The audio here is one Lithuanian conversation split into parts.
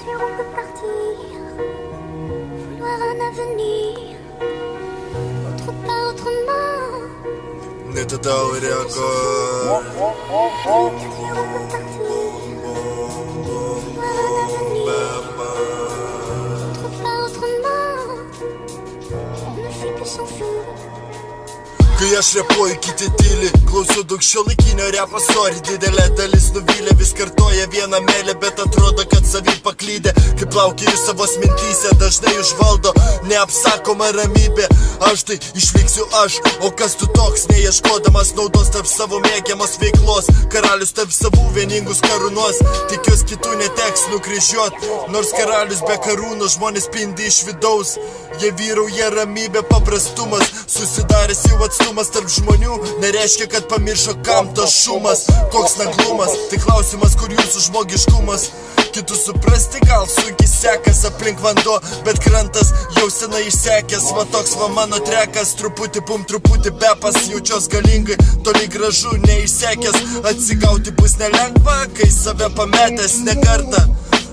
sûr on peut partir, vouloir un avenir, autre part autrement. Не туда река. Kai aš repuoju, kiti tyli, klausau daug šiuolaikinio repo, sorry, didelė dalis nuvylė, vis kartoja vieną meilę, bet atrodo, kad savy paklydė, kaip plaukioju savos mintyse, dažnai užvaldo neapsakoma ramybė. Aš tai išliksiu aš, o kas tu toks, neieškodamas naudos tarp savo mėgiamos veiklos, karalius tarp savų vieningus karūnos, tikiuos kitų neteks nukryžiuot, nors karalius be karūnos, žmonės spindi iš vidaus, jie vyrauja ramybė, paprastumas, susidaręs jau atstumas tarp žmonių, nereiškia, kad pamiršo kam tas šumas, koks naglumas, tai klausimas, kur jūsų žmogiškumas. Kitus suprasti gal sunkiai sekas, aplink vanduo, bet krantas jau senai išsekęs. Va toks va mano trekas, truputį pum, truputį bepas, jaučios galingai, toli gražu neišsekęs. Atsigauti bus nelengva, kai save pametęs ne kartą.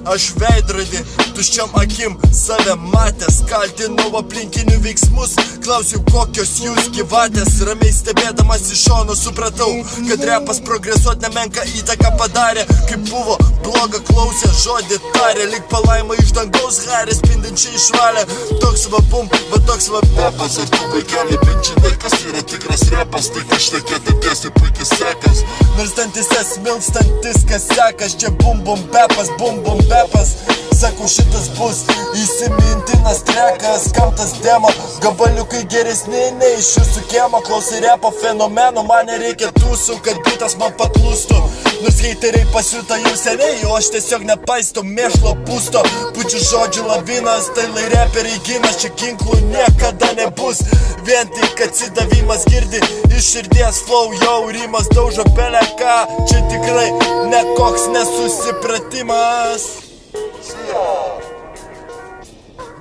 Aš veidrodį, tuščiom akim save matęs, kaltinau aplinkinių veiksmus, klausiau kokios jūs gyvatės, ramiai stebėdamas iš šono supratau, kad repas progresuot nemenka įtaką padarė, kaip buvo bloga klausė, žodį tarė, lyg palaima iš dangaus harė, spindinčiai išvalė, toks va bum, va toks va bepas, ar tu vaikelį pinčinai, kas yra tikras repas, tai kažtakėta tiesiai puikiai sekas, nors dantise smilkstantis kas sekas, čia bum bum bepas, sakau šitas bus įsimintinas trekas, kam tas demo, gabaliukai geresni nei iš jūsų kiemo, klausai repo fenomeno, man nereikia tūsų, kad bitas man paklustų, nors heiteriai pasiuta jau seniai, o aš tiesiog nepaisto mėšlo pusto, pučių žodžių lavinas, tai lai reperiai ginas, čia ginklų niekada nebus, vien tik atsidavimas girdi iš širdies flow, jau rimas daužo beleką, čia tikrai nekoks nesusipratimas.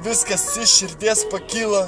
Viskas iš širdies pakyla,